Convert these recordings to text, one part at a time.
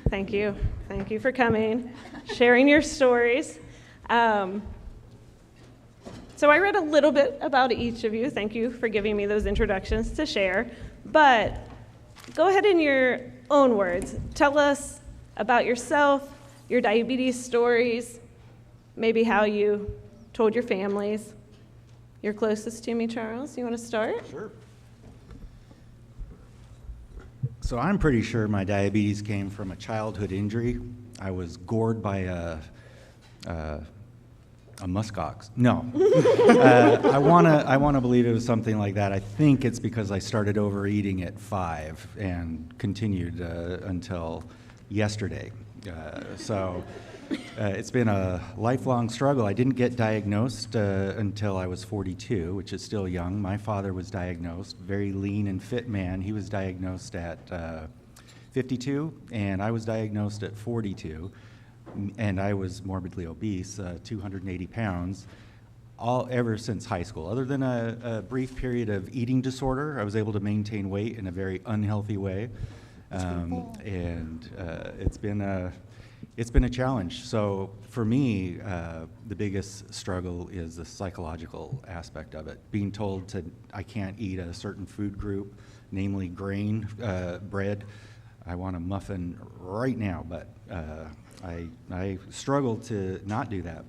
Thank you. Thank you for coming, sharing your stories. So I read a little bit about each of you. Thank you for giving me those introductions to share. But go ahead in your own words. Tell us about yourself, your diabetes stories, maybe how you told your families. You're closest to me, Charles. You want to start? Sure. So I'm pretty sure my diabetes came from a childhood injury. I was gored by a muskox. No. I wanna believe it was something like that. I think it's because I started overeating at 5 and continued until yesterday. It's been a lifelong struggle. I didn't get diagnosed until I was 42, which is still young. My father was diagnosed, very lean and fit man. He was diagnosed at 52, and I was diagnosed at 42, and I was morbidly obese, 280 pounds, ever since high school. Other than a brief period of eating disorder, I was able to maintain weight in a very unhealthy way, it's been a challenge. So for me, the biggest struggle is the psychological aspect of it. Being told I can't eat a certain food group, namely grain, bread. I want a muffin right now, but I struggle to not do that.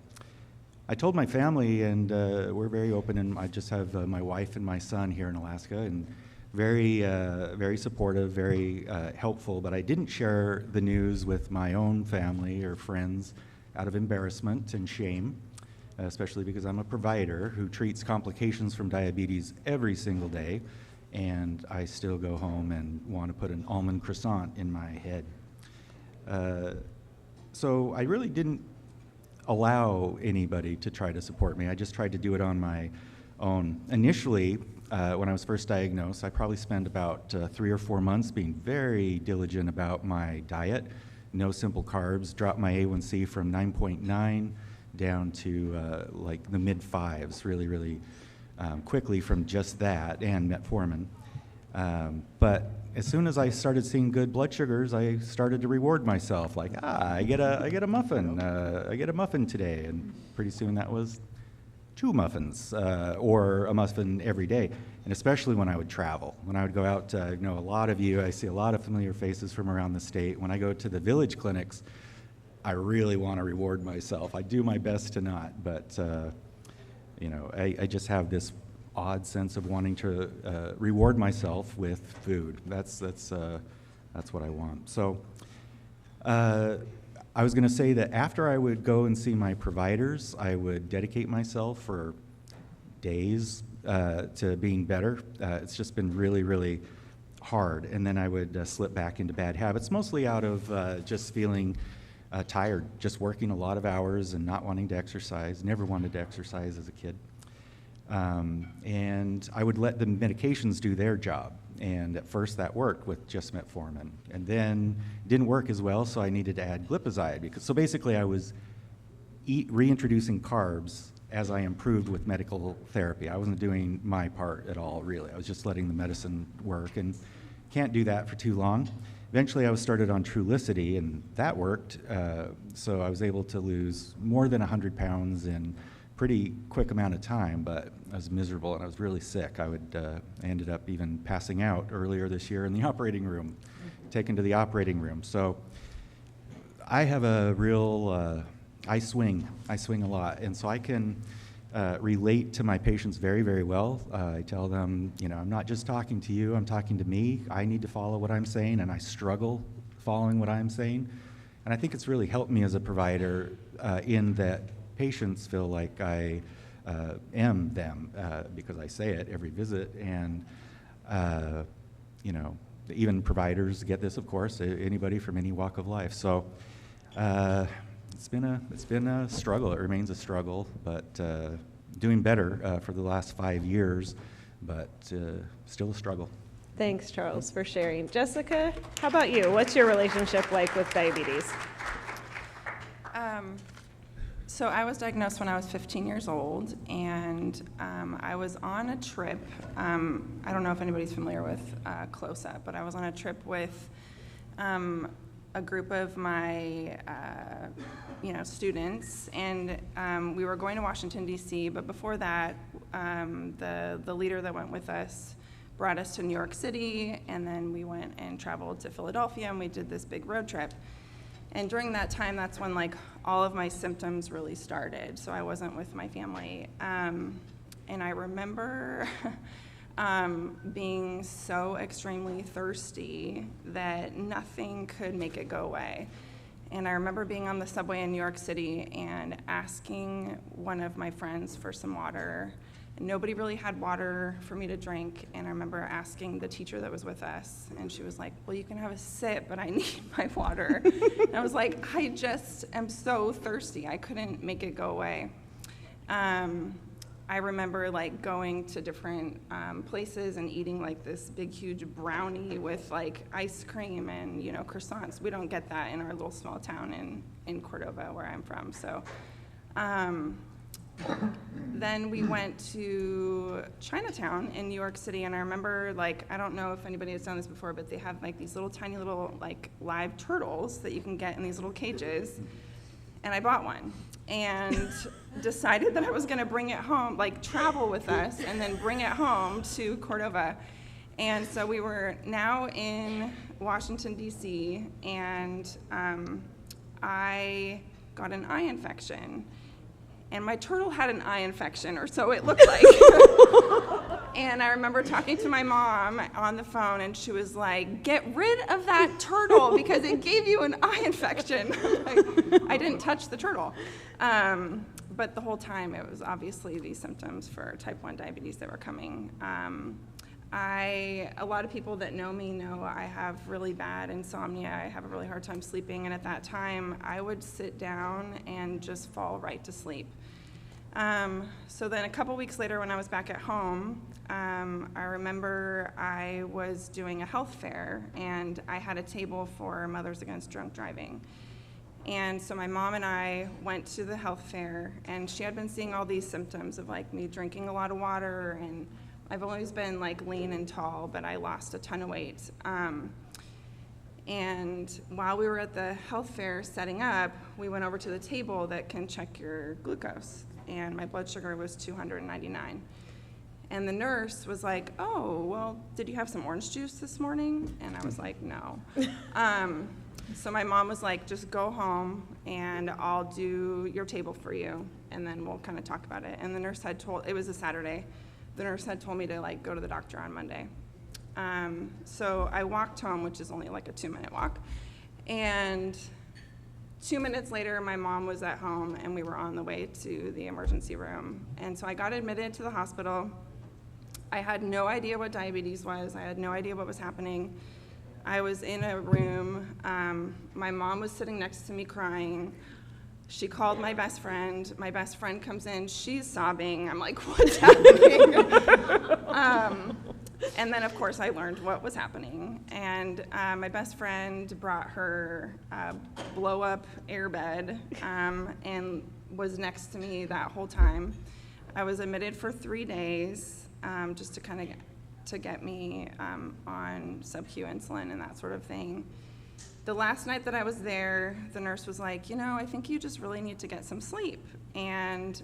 I told my family, and we're very open, and I just have my wife and my son here in Alaska, and very supportive, very helpful, but I didn't share the news with my own family or friends out of embarrassment and shame, especially because I'm a provider who treats complications from diabetes every single day, and I still go home and want to put an almond croissant in my head. So I really didn't allow anybody to try to support me. I just tried to do it on my own. Initially, when I was first diagnosed, I probably spent about 3 or 4 months being very diligent about my diet. No simple carbs, dropped my A1C from 9.9 down to like the mid-5s, really quickly from just that and metformin. But as soon as I started seeing good blood sugars, I started to reward myself, like, I get a muffin, I get a muffin today, and pretty soon that was 2 muffins, or a muffin every day, and especially when I would travel. When I would go out, a lot of you, I see a lot of familiar faces from around the state. When I go to the village clinics, I really want to reward myself. I do my best to not, but I just have this odd sense of wanting to reward myself with food. That's what I want. So I was going to say that after I would go and see my providers, I would dedicate myself for days to being better. It's just been really hard. And then I would slip back into bad habits, mostly out of just feeling tired, just working a lot of hours and not wanting to exercise. Never wanted to exercise as a kid. And I would let the medications do their job. And at first that worked with just metformin. And then it didn't work as well, so I needed to add glipizide. So basically I was reintroducing carbs as I improved with medical therapy. I wasn't doing my part at all, really. I was just letting the medicine work, and can't do that for too long. Eventually I was started on Trulicity, and that worked. So I was able to lose more than 100 pounds in pretty quick amount of time, but I was miserable and I was really sick. I ended up even passing out earlier this year in the operating room, taken to the operating room. So I have a real, I swing a lot, and so I can relate to my patients very well. I tell them, I'm not just talking to you, I'm talking to me. I need to follow what I'm saying, and I struggle following what I'm saying. And I think it's really helped me as a provider in that patients feel like I am them because I say it every visit, and even providers get this, of course, anybody from any walk of life. So it's been a struggle. It remains a struggle, but doing better for the last 5 years, but still a struggle. Thanks, Charles, for sharing. Jessica, how about you? What's your relationship like with diabetes? So I was diagnosed when I was 15 years old, and I was on a trip. I don't know if anybody's familiar with Close Up, but I was on a trip with a group of my students, and we were going to Washington, D.C., but before that, the leader that went with us brought us to New York City, and then we went and traveled to Philadelphia, and we did this big road trip. And during that time, that's when like all of my symptoms really started, so I wasn't with my family. And I remember being so extremely thirsty that nothing could make it go away. And I remember being on the subway in New York City and asking one of my friends for some water. And nobody really had water for me to drink, and I remember asking the teacher that was with us, and she was like, well, you can have a sip, but I need my water. And I was like, I just am so thirsty. I couldn't make it go away. I remember like going to different places and eating like this big, huge brownie with like ice cream and, croissants. We don't get that in our little small town in Cordova, where I'm from. So then we went to Chinatown in New York City, and I remember like, I don't know if anybody has done this before, but they have like these little tiny little like live turtles that you can get in these little cages. And I bought one and decided that I was going to bring it home, like travel with us, and then bring it home to Cordova. And so we were now in Washington, D.C., and I got an eye infection. And my turtle had an eye infection, or so it looked like. And I remember talking to my mom on the phone, and she was like, get rid of that turtle because it gave you an eye infection. Like, I didn't touch the turtle. But the whole time, it was obviously these symptoms for type 1 diabetes that were coming. A lot of people that know me know I have really bad insomnia. I have a really hard time sleeping, and at that time, I would sit down and just fall right to sleep. So then a couple weeks later, when I was back at home, I remember I was doing a health fair, and I had a table for Mothers Against Drunk Driving. And so my mom and I went to the health fair, and she had been seeing all these symptoms of like me drinking a lot of water, and I've always been like lean and tall, but I lost a ton of weight. And while we were at the health fair setting up, we went over to the table that can check your glucose, and my blood sugar was 299. And the nurse was like, oh, well, did you have some orange juice this morning? And I was like, no. So my mom was like, just go home and I'll do your table for you, and then we'll kind of talk about it. And the nurse had it was a Saturday, the nurse had told me to like go to the doctor on Monday. So I walked home, which is only like a 2-minute walk, and 2 minutes later, my mom was at home, and we were on the way to the emergency room. And so I got admitted to the hospital. I had no idea what diabetes was. I had no idea what was happening. I was in a room. My mom was sitting next to me crying. She called my best friend. My best friend comes in. She's sobbing. I'm like, what's happening? And then, of course, I learned what was happening. And my best friend brought her blow-up airbed and was next to me that whole time. I was admitted for 3 days just to kind of to get me on sub-Q insulin and that sort of thing. The last night that I was there, the nurse was like, I think you just really need to get some sleep, and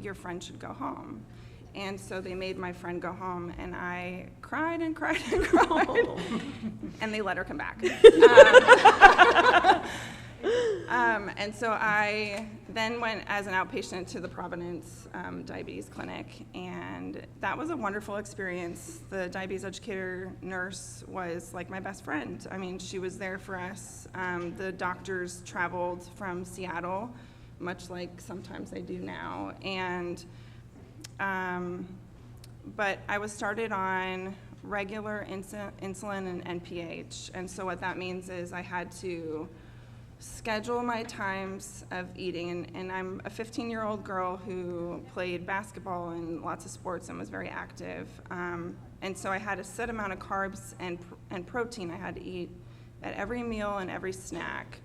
your friend should go home. And so they made my friend go home, and I cried and cried and cried, and they let her come back. And so I then went as an outpatient to the Providence Diabetes Clinic, and that was a wonderful experience. The diabetes educator nurse was like my best friend. I mean, she was there for us. The doctors traveled from Seattle, much like sometimes I do now, and but I was started on regular insulin and NPH, and so what that means is I had to schedule my times of eating, and I'm a 15-year-old girl who played basketball and lots of sports and was very active, and so I had a set amount of carbs and protein I had to eat at every meal and every snack.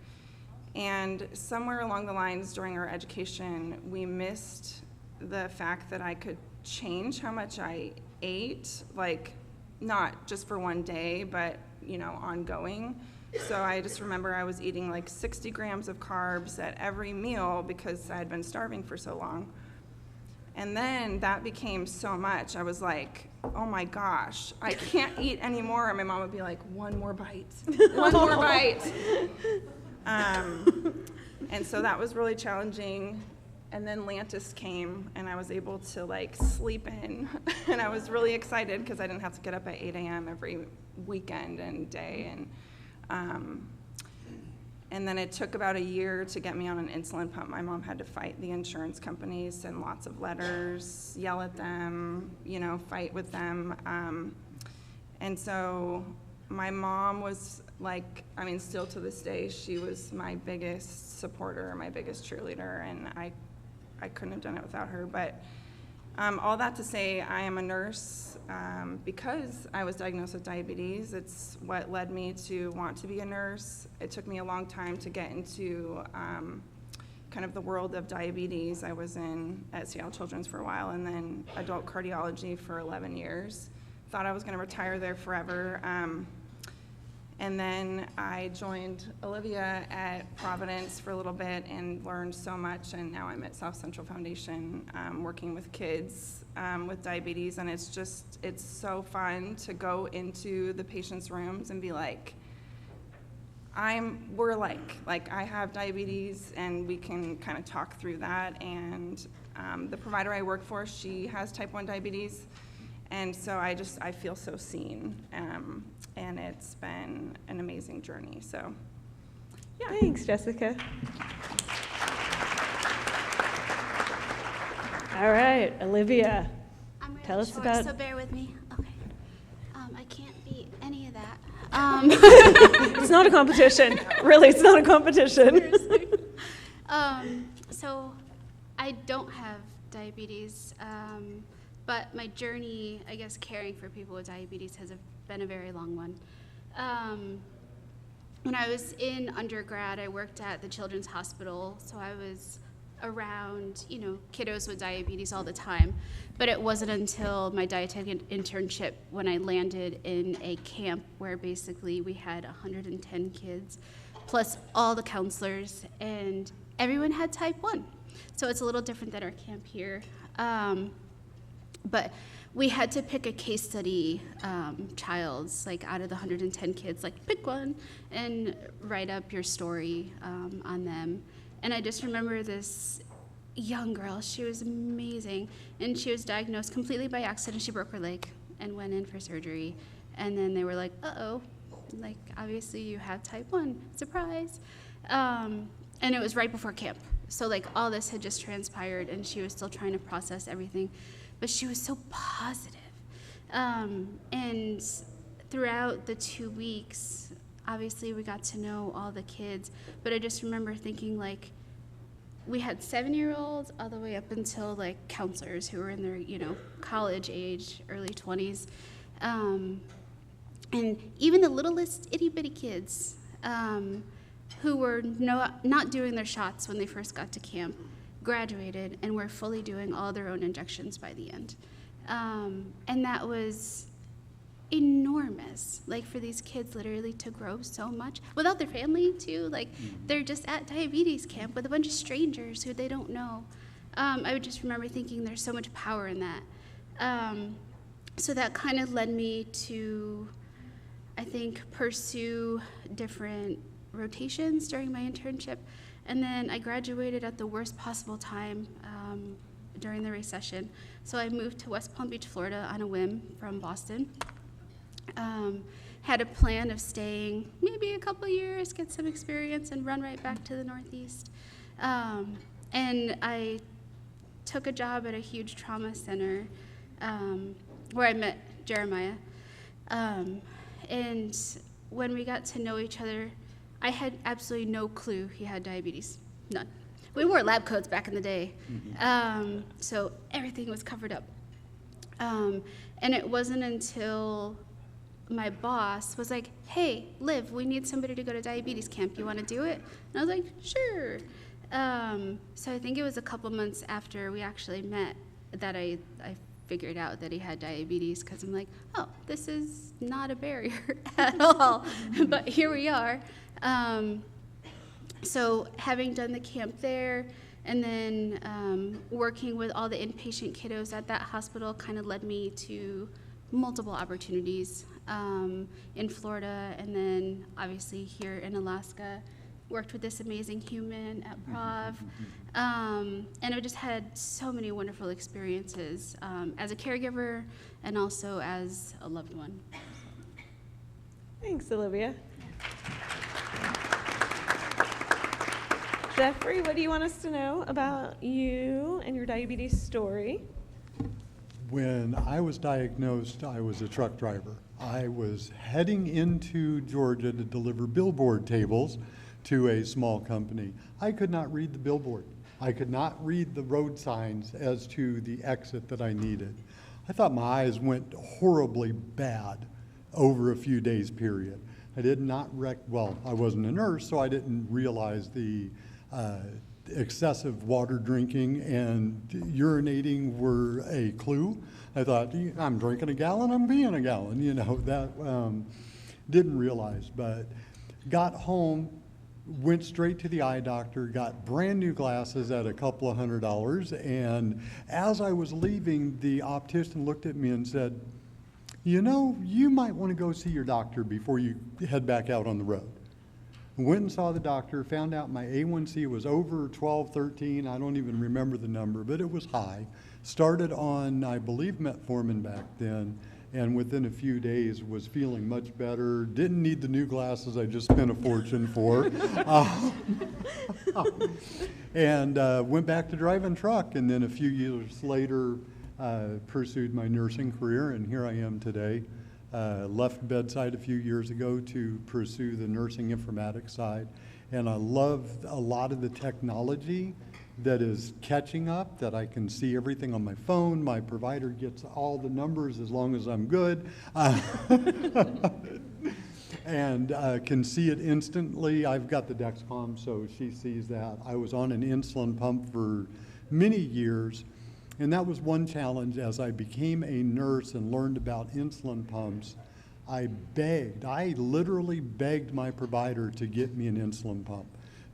And somewhere along the lines during our education, we missed the fact that I could change how much I ate, like not just for one day, but ongoing. So I just remember I was eating like 60 grams of carbs at every meal because I had been starving for so long. And then that became so much. I was like, oh my gosh, I can't eat anymore. And my mom would be like, one more bite, one more bite. And so that was really challenging. And then Lantis came, and I was able to like sleep in. And I was really excited because I didn't have to get up at 8 a.m. every weekend and day. And then it took about a year to get me on an insulin pump. My mom had to fight the insurance companies, send lots of letters, yell at them, fight with them. And so my mom was like, still to this day, she was my biggest supporter, my biggest cheerleader, and I couldn't have done it without her. But all that to say, I am a nurse because I was diagnosed with diabetes. It's what led me to want to be a nurse. It took me a long time to get into kind of the world of diabetes. I was at Seattle Children's for a while, and then adult cardiology for 11 years. Thought I was going to retire there forever. And then I joined Olivia at Providence for a little bit and learned so much, and now I'm at South Central Foundation working with kids with diabetes, and it's so fun to go into the patients' rooms and be like, we're like I have diabetes, and we can kind of talk through that, and the provider I work for, she has type 1 diabetes. And so I feel so seen, and it's been an amazing journey, so, yeah. Thanks, Jessica. All right, Olivia, I'm really tell us short, about... so bear with me. Okay. I can't beat any of that. It's not a competition. Really, it's not a competition. So I don't have diabetes. But my journey, I guess, caring for people with diabetes has been a very long one. When I was in undergrad, I worked at the Children's Hospital, so I was around, kiddos with diabetes all the time. But it wasn't until my dietetic internship when I landed in a camp where basically we had 110 kids, plus all the counselors, and everyone had type 1. So it's a little different than our camp here. But we had to pick a case study child's, out of the 110 kids, pick one and write up your story on them. And I just remember this young girl, she was amazing, and she was diagnosed completely by accident. She broke her leg and went in for surgery. And then they were like, uh-oh, obviously you have type 1, surprise. And it was right before camp. So all this had just transpired, and she was still trying to process everything. But she was so positive. And throughout the 2 weeks, obviously we got to know all the kids, but I just remember thinking we had 7-year-olds all the way up until counselors who were in their, college age, early 20s. And even the littlest itty bitty kids who were not doing their shots when they first got to camp graduated and were fully doing all their own injections by the end. And that was enormous, for these kids literally to grow so much without their family too. They're just at diabetes camp with a bunch of strangers who they don't know. I would just remember thinking there's so much power in that. So that kind of led me to, I think, pursue different rotations during my internship. And then I graduated at the worst possible time during the recession. So I moved to West Palm Beach, Florida on a whim from Boston. Had a plan of staying maybe a couple years, get some experience, and run right back to the Northeast. And I took a job at a huge trauma center where I met Jeremiah. And when we got to know each other, I had absolutely no clue he had diabetes, none. We wore lab coats back in the day, so everything was covered up. And it wasn't until my boss was like, hey, Liv, we need somebody to go to diabetes camp. You want to do it? And I was like, sure. So I think it was a couple months after we actually met that I figured out that he had diabetes, because I'm like, oh, this is not a barrier at all. But here we are. So having done the camp there, and then working with all the inpatient kiddos at that hospital kind of led me to multiple opportunities in Florida, and then obviously here in Alaska. Worked with this amazing human at Prov, and I've just had so many wonderful experiences as a caregiver and also as a loved one. Thanks, Olivia. Jeffrey, what do you want us to know about you and your diabetes story? When I was diagnosed, I was a truck driver. I was heading into Georgia to deliver billboard tables to a small company. I could not read the billboard. I could not read the road signs as to the exit that I needed. I thought my eyes went horribly bad over a few days period. I did not well, I wasn't a nurse, so I didn't realize the excessive water drinking and urinating were a clue. I thought, I'm drinking a gallon, I'm being a gallon, you know, that didn't realize. But got home, went straight to the eye doctor, got brand new glasses at a couple of $100, and as I was leaving, the optician looked at me and said, you know, you might want to go see your doctor before you head back out on the road. Went and saw the doctor, found out my A1C was over 12, 13, I don't even remember the number, but it was high. Started on, I believe, metformin back then, and within a few days was feeling much better. Didn't need the new glasses I just spent a fortune for. And went back to driving truck, and then a few years later pursued my nursing career, and here I am today. Left bedside a few years ago to pursue the nursing informatics side, and I love a lot of the technology that is catching up, that I can see everything on my phone. My provider gets all the numbers as long as I'm good, and can see it instantly. I've got the Dexcom, so she sees that. I was on an insulin pump for many years, and that was one challenge. As I became a nurse and learned about insulin pumps, I literally begged my provider to get me an insulin pump,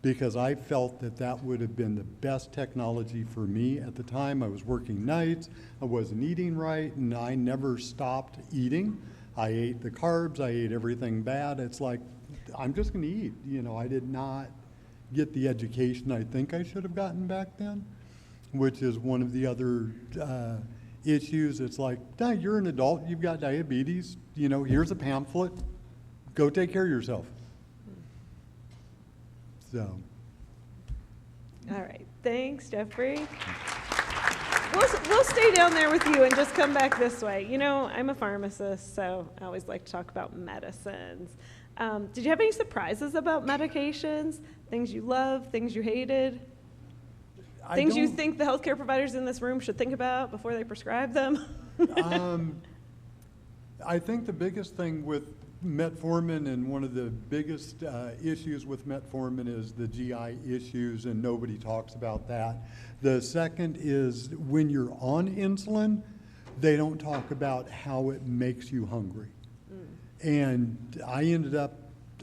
because I felt that that would have been the best technology for me. At the time, I was working nights, I wasn't eating right, and I never stopped eating. I ate the carbs, I ate everything bad. It's like, I'm just gonna eat. You know, I did not get the education I think I should have gotten back then, which is one of the other issues. It's like, you're an adult, you've got diabetes, you know, here's a pamphlet, go take care of yourself. So. All right, thanks, Jeffrey. We'll stay down there with you and just come back this way. You know, I'm a pharmacist, so I always like to talk about medicines. Did you have any surprises about medications? Things you love, things you hated? Things you think the healthcare providers in this room should think about before they prescribe them? I think the biggest thing with metformin, and one of the biggest issues with metformin, is the GI issues, and nobody talks about that. The second is when you're on insulin, they don't talk about how it makes you hungry. And I ended up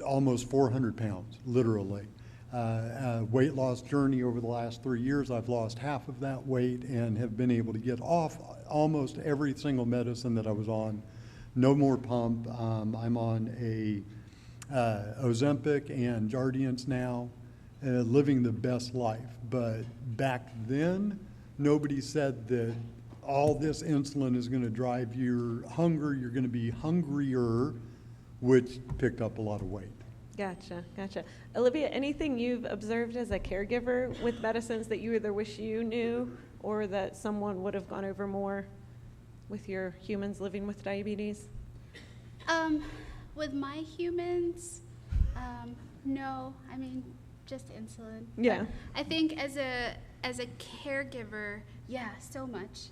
almost 400 pounds, literally. Weight loss journey over the last 3 years, I've lost half of that weight and have been able to get off almost every single medicine that I was on. No more pump. I'm on a Ozempic and Jardiance now, living the best life. But back then, nobody said that all this insulin is going to drive your hunger. You're going to be hungrier, which picked up a lot of weight. Gotcha. Olivia, anything you've observed as a caregiver with medicines that you either wish you knew or that someone would have gone over more with your humans living with diabetes? With my humans, no. I mean, just insulin. Yeah. But I think as a caregiver, yeah, so much.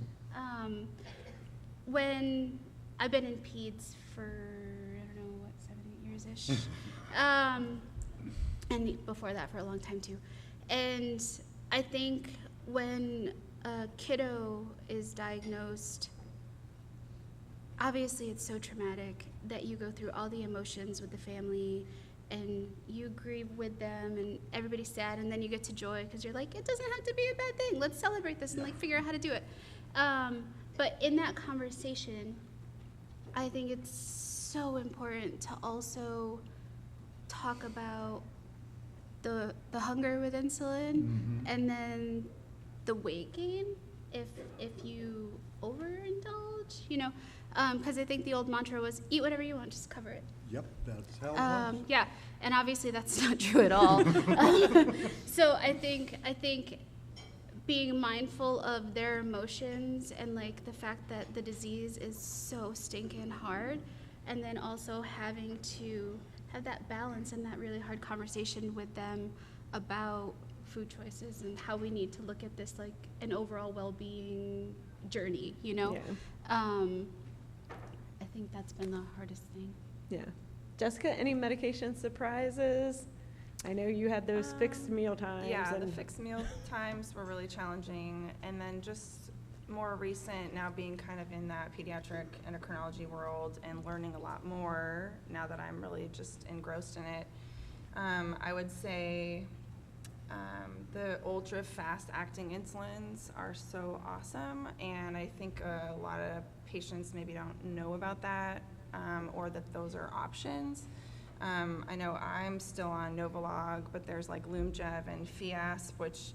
When I've been in peds for, I don't know, 7, 8 years-ish. And before that for a long time too. And I think when a kiddo is diagnosed obviously it's so traumatic that you go through all the emotions with the family and you grieve with them and everybody's sad, and then you get to joy because you're like, it doesn't have to be a bad thing. Let's celebrate this and like figure out how to do it. But in that conversation, I think it's so important to also talk about the hunger with insulin and then the weight gain if you overindulge, you know, because I think the old mantra was eat whatever you want, just cover it. Yep, that's how it works. Yeah, and obviously that's not true at all. So I think being mindful of their emotions and like the fact that the disease is so stinking hard, and then also having to have that balance and that really hard conversation with them about food choices and how we need to look at this like an overall well-being journey, you know? Yeah. I think that's been the hardest thing. Yeah. Jessica, any medication surprises? I know you had those fixed meal times. Yeah, the and- fixed meal times were really challenging. And then just more recent, now being kind of in that pediatric endocrinology world and learning a lot more now that I'm really just engrossed in it, I would say the ultra fast acting insulins are so awesome. And I think a lot of patients maybe don't know about that or that those are options. I know I'm still on Novolog, but there's like Lumjev and Fiasp, which,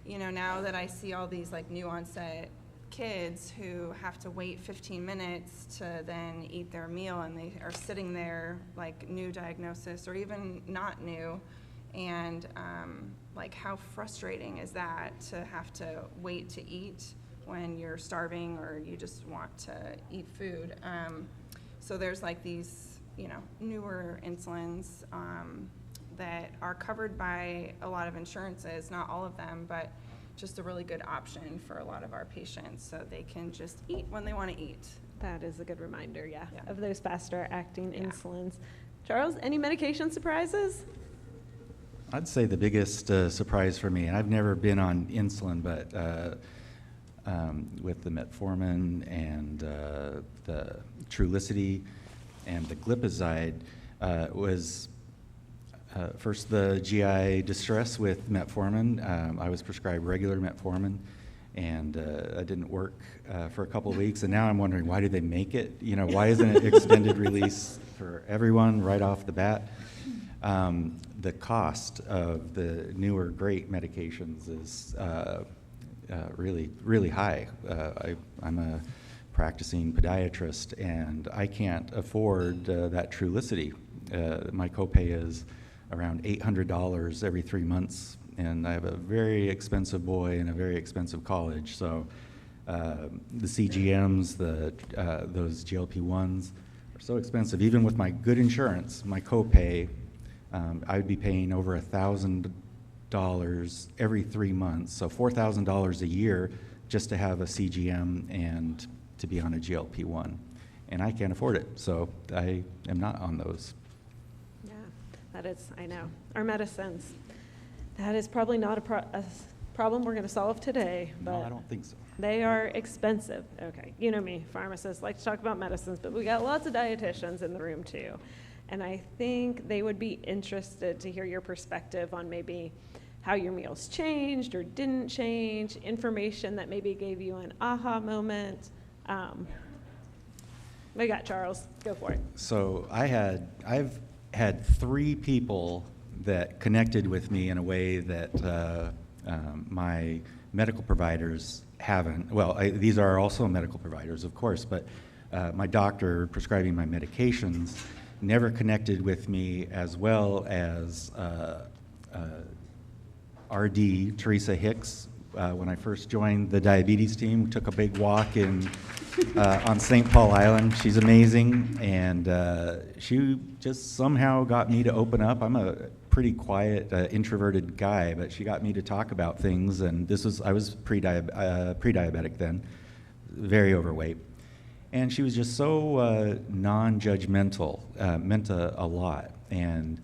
you know, now that I see all these like new onset kids who have to wait 15 minutes to then eat their meal, and they are sitting there like new diagnosis or even not new, and like how frustrating is that to have to wait to eat when you're starving or you just want to eat food. So there's like these, you know, newer insulins that are covered by a lot of insurances, not all of them, but just a really good option for a lot of our patients so they can just eat when they want to eat. That is a good reminder, yeah, Yeah. of those faster acting Yeah. insulins. Charles, any medication surprises? I'd say the biggest surprise for me, and I've never been on insulin, but with the metformin and the Trulicity and the glipizide was first the GI distress with metformin. I was prescribed regular metformin, and it didn't work for a couple of weeks. And now I'm wondering, why do they make it? You know, why isn't it extended release for everyone right off the bat? The cost of the newer great medications is really, really high. I'm a practicing podiatrist, and I can't afford that Trulicity. My copay is around $800 every 3 months, and I have a very expensive boy and a very expensive college. So the CGMs, those GLP-1s are so expensive. Even with my good insurance, my copay, I would be paying over $1,000 every 3 months, so $4,000 a year just to have a CGM and to be on a GLP-1, and I can't afford it, so I am not on those. Yeah, that is, I know. Our medicines, that is probably not a problem we're going to solve today, No, but I don't think so. they are expensive. Okay, you know me, pharmacists like to talk about medicines, but we got lots of dietitians in the room too. And I think they would be interested to hear your perspective on maybe how your meals changed or didn't change, information that maybe gave you an aha moment. We got Charles, go for it. So I've had 3 people that connected with me in a way that my medical providers haven't. Well, these are also medical providers, of course, but my doctor prescribing my medications never connected with me as well as RD, Teresa Hicks. When I first joined the diabetes team, we took a big walk on St. Paul Island. She's amazing, and she just somehow got me to open up. I'm a pretty quiet, introverted guy, but she got me to talk about things, and I was pre-diabetic then, very overweight. And she was just so non-judgmental, meant a lot. And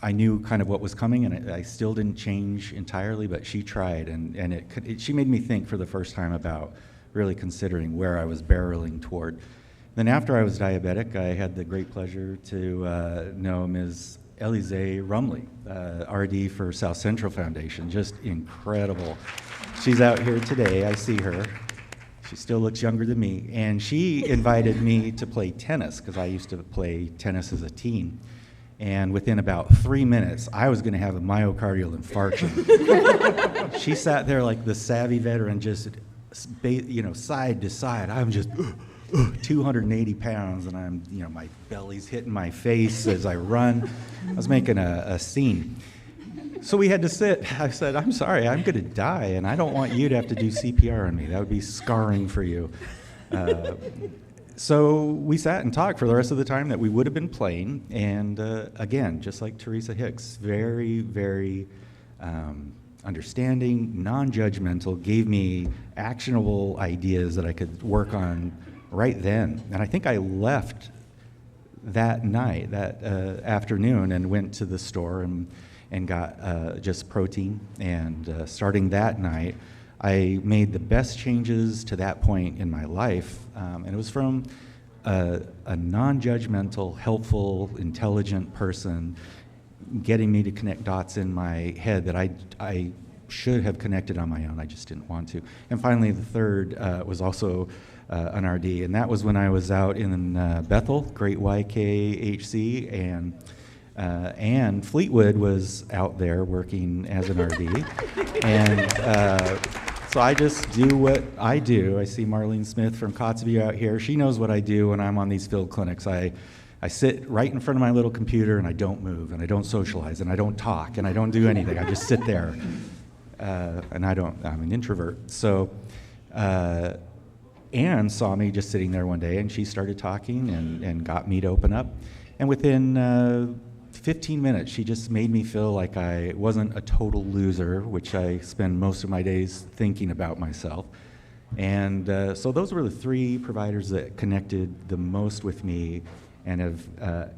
I knew kind of what was coming, and I still didn't change entirely, but she tried, and she made me think for the first time about really considering where I was barreling toward. Then after I was diabetic, I had the great pleasure to know Ms. Elize Rumley, RD for South Central Foundation, just incredible. She's out here today, I see her. She still looks younger than me, and she invited me to play tennis, because I used to play tennis as a teen. And within about 3 minutes, I was going to have a myocardial infarction. She sat there like the savvy veteran, just, side to side. I'm just 280 pounds, and I'm, my belly's hitting my face as I run. I was making a scene. So we had to sit. I said, I'm sorry, I'm going to die, and I don't want you to have to do CPR on me. That would be scarring for you. So we sat and talked for the rest of the time that we would have been playing. And again, just like Teresa Hicks, very, very understanding, non-judgmental, gave me actionable ideas that I could work on right then. And I think I left that night, that afternoon, and went to the store and got just protein. And starting that night, I made the best changes to that point in my life, and it was from a non-judgmental, helpful, intelligent person getting me to connect dots in my head that I should have connected on my own. I just didn't want to. And finally, the third was also an RD, and that was when I was out in Bethel, Great YKHC, and Fleetwood was out there working as an RD. And so I just do what I do. I see Marlene Smith from Kotzebue out here. She knows what I do when I'm on these field clinics. I sit right in front of my little computer, and I don't move, and I don't socialize, and I don't talk, and I don't do anything. I just sit there. And I'm an introvert. So Anne saw me just sitting there one day, and she started talking and got me to open up. And within 15 minutes, she just made me feel like I wasn't a total loser, which I spend most of my days thinking about myself. And so those were the three providers that connected the most with me and have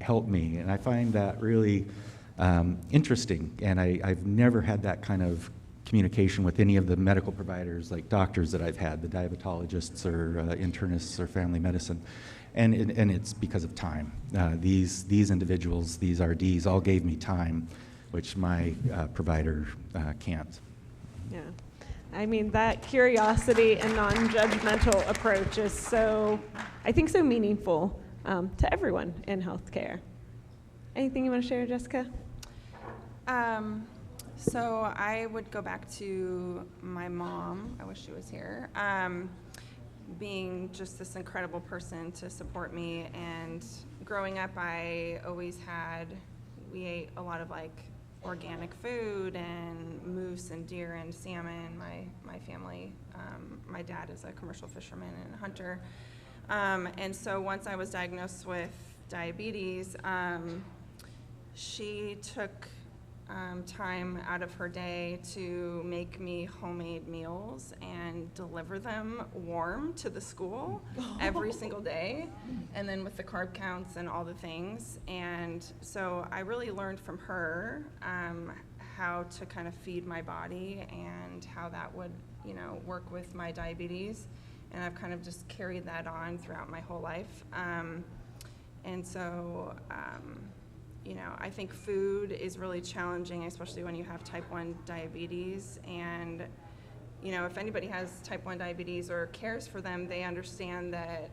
helped me. And I find that really interesting. And I've never had that kind of communication with any of the medical providers, like doctors that I've had, the diabetologists or internists or family medicine. And it's because of time. These individuals, these RDs, all gave me time, which my provider can't. Yeah. I mean, that curiosity and non-judgmental approach is so meaningful to everyone in healthcare. Anything you want to share, Jessica? So I would go back to my mom. I wish she was here. Being just this incredible person to support me, and growing up we ate a lot of like organic food and moose and deer and salmon. My family, my dad is a commercial fisherman and a hunter, and so once I was diagnosed with diabetes, she took time out of her day to make me homemade meals and deliver them warm to the school every single day, and then with the carb counts and all the things. And so I really learned from her how to kind of feed my body and how that would, work with my diabetes. And I've kind of just carried that on throughout my whole life. And so I think food is really challenging, especially when you have type 1 diabetes. And, if anybody has type 1 diabetes or cares for them, they understand that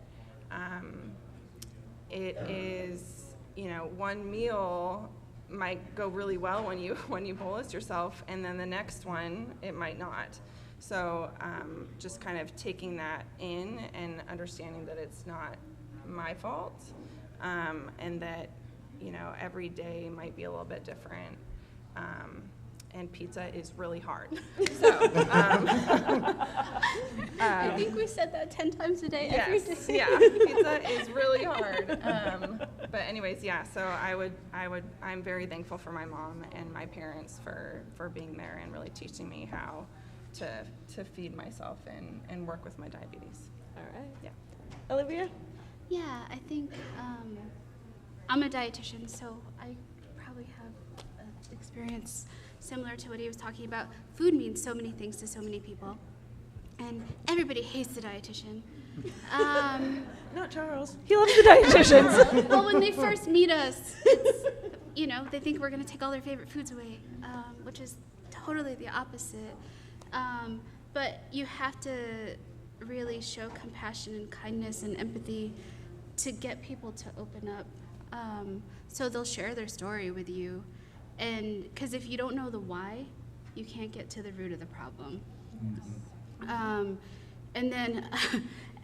it is, one meal might go really well when you bolus yourself, and then the next one, it might not. So just kind of taking that in and understanding that it's not my fault, and that every day might be a little bit different, and pizza is really hard. So, I think we said that 10 times a day every day. Yeah, pizza is really hard. But anyways, yeah. So I'm very thankful for my mom and my parents for being there and really teaching me how to feed myself and work with my diabetes. All right. Yeah. Olivia? Yeah, I think I'm a dietitian, so I probably have an experience similar to what he was talking about. Food means so many things to so many people. and everybody hates the dietitian. Not Charles. He loves the dietitians. Well, when they first meet us, it's, they think we're going to take all their favorite foods away, which is totally the opposite. But you have to really show compassion and kindness and empathy to get people to open up. So they'll share their story with you. And because if you don't know the why, you can't get to the root of the problem. And then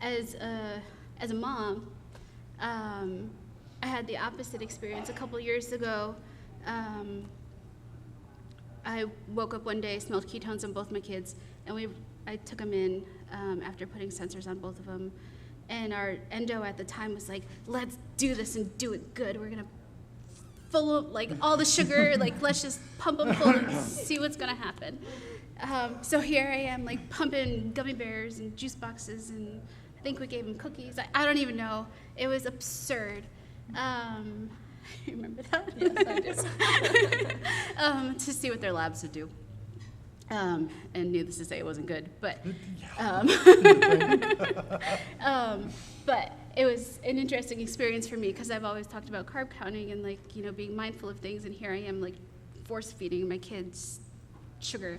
as a mom, I had the opposite experience a couple years ago. I woke up one day, smelled ketones on both my kids, and I took them in after putting sensors on both of them. And our endo at the time was like, let's do this and do it good. We're gonna full of like all the sugar, like let's just pump them full and see what's gonna happen. So here I am, like pumping gummy bears and juice boxes, and I think we gave them cookies. I don't even know. It was absurd. You remember that? Yes, I do. To see what their labs would do. And needless to say, it wasn't good. But but it was an interesting experience for me because I've always talked about carb counting and being mindful of things, and here I am force feeding my kids sugar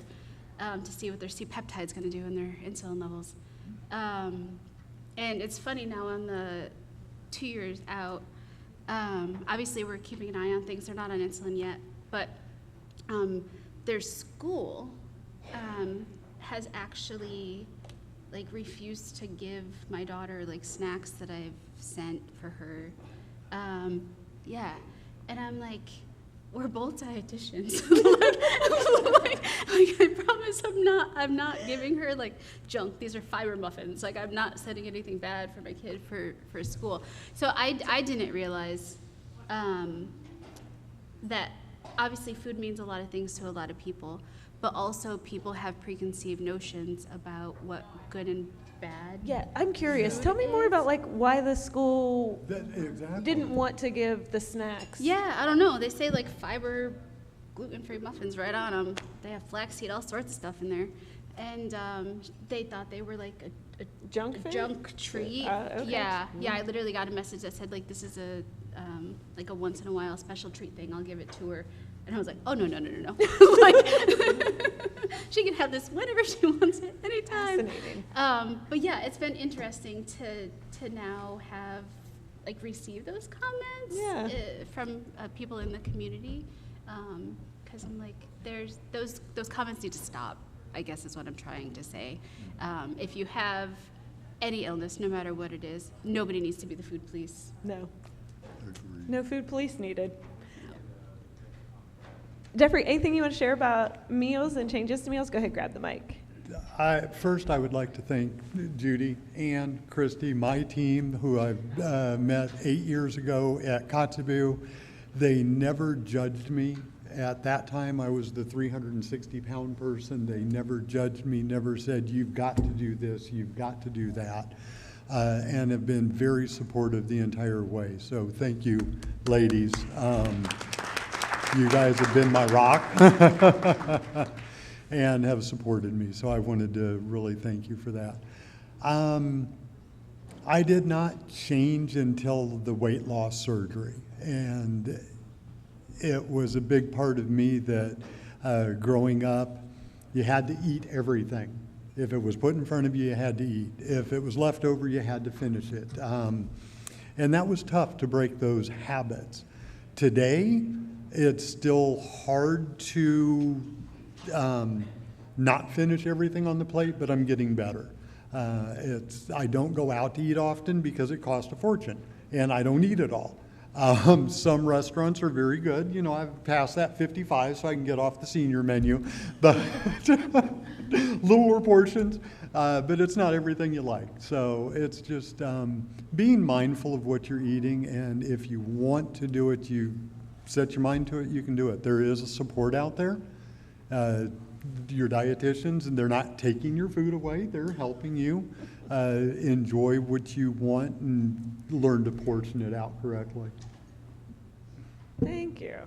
to see what their C-peptide's going to do in their insulin levels. And it's funny now, I'm the 2 years out. Obviously, we're keeping an eye on things. They're not on insulin yet, but their school has actually refused to give my daughter snacks that I've sent for her. Yeah, and I'm like, we're both dietitians. I promise I'm not giving her junk. These are fiber muffins. I'm not setting anything bad for my kid for school. So I didn't realize that obviously food means a lot of things to a lot of people, but also people have preconceived notions about what good and bad. Yeah, I'm curious. Tell me more about why the school didn't want to give the snacks. Yeah, I don't know. They say fiber, gluten-free muffins right on them. They have flaxseed, all sorts of stuff in there, and they thought they were a Junk food? junk treat. Okay. Yeah. I literally got a message that said this is a once in a while special treat thing. I'll give it to her. And I was like, oh, no. She can have this whenever she wants it, anytime. Fascinating. But yeah, it's been interesting to now have, receive those comments from people in the community. Because I'm there's those comments need to stop, I guess is what I'm trying to say. If you have any illness, no matter what it is, nobody needs to be the food police. No. No food police needed. Jeffrey, anything you want to share about meals and changes to meals? Go ahead, grab the mic. First, I would like to thank Judy and Christy, my team, who I've met 8 years ago at Kotzebue. They never judged me. At that time, I was the 360-pound person. They never judged me, never said, you've got to do this, you've got to do that, and have been very supportive the entire way. So thank you, ladies. You guys have been my rock and have supported me, so I wanted to really thank you for that. I did not change until the weight loss surgery, and it was a big part of me that growing up, you had to eat everything. If it was put in front of you, you had to eat. If it was left over, you had to finish it. And that was tough to break those habits. Today, it's still hard to not finish everything on the plate, but I'm getting better. I don't go out to eat often because it costs a fortune, and I don't eat it all. Some restaurants are very good. I've passed that 55, so I can get off the senior menu, but lower portions, but it's not everything you like. So it's just being mindful of what you're eating, and if you want to do it, you set your mind to it, you can do it. There is a support out there. Your dietitians, and they're not taking your food away, they're helping you enjoy what you want and learn to portion it out correctly. Thank you.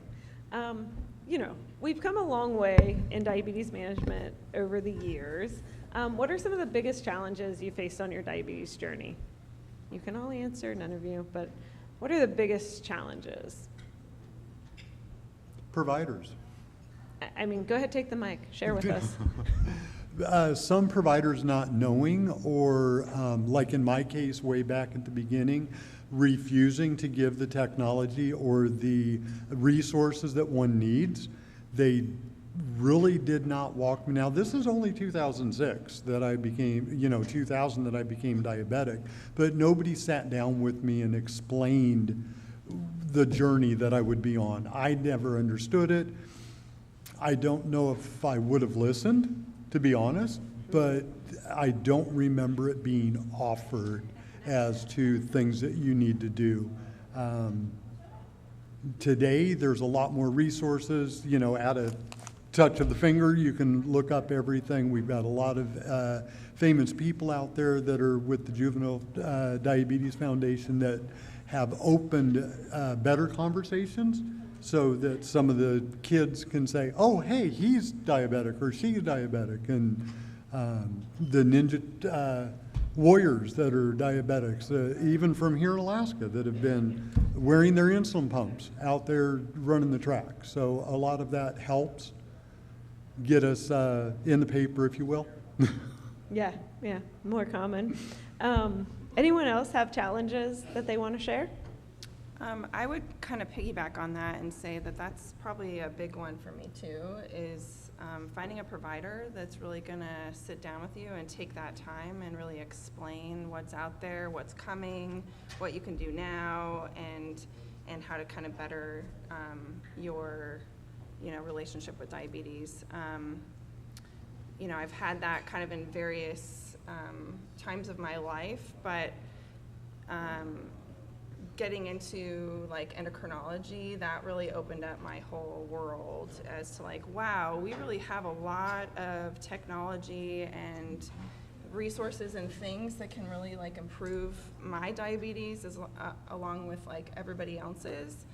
We've come a long way in diabetes management over the years. What are some of the biggest challenges you faced on your diabetes journey? You can all answer, none of you, but what are the biggest challenges? Providers. I mean, go ahead, take the mic, share with us. Some providers not knowing, or like in my case, way back at the beginning, refusing to give the technology or the resources that one needs. They really did not walk me. Now, this is only 2006 that I became, 2000 that I became diabetic, but nobody sat down with me and explained the journey that I would be on. I never understood it. I don't know if I would have listened, to be honest, but I don't remember it being offered as to things that you need to do. Today, there's a lot more resources, at a touch of the finger, you can look up everything. We've got a lot of famous people out there that are with the Juvenile Diabetes Foundation that have opened better conversations, so that some of the kids can say, oh, hey, he's diabetic or she's diabetic. And the ninja warriors that are diabetics, even from here in Alaska, that have been wearing their insulin pumps out there running the track. So a lot of that helps get us in the paper, if you will. Yeah, more common. Anyone else have challenges that they want to share? I would kind of piggyback on that and say that that's probably a big one for me too, is finding a provider that's really going to sit down with you and take that time and really explain what's out there, what's coming, what you can do now, and how to kind of better your relationship with diabetes. I've had that kind of in various times of my life, but getting into like endocrinology, that really opened up my whole world as to like, wow, we really have a lot of technology and resources and things that can really like improve my diabetes along with like everybody else's.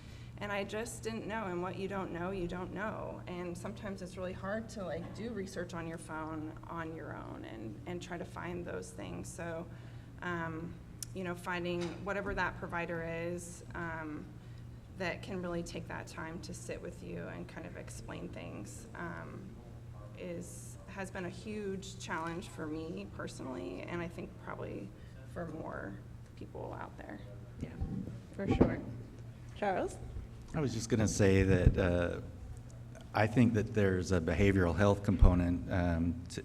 And I just didn't know, and what you don't know, you don't know. And sometimes it's really hard to like do research on your phone on your own and try to find those things. So, finding whatever that provider is that can really take that time to sit with you and kind of explain things has been a huge challenge for me personally, and I think probably for more people out there. Yeah, for sure. Charles? I was just going to say that I think that there's a behavioral health component,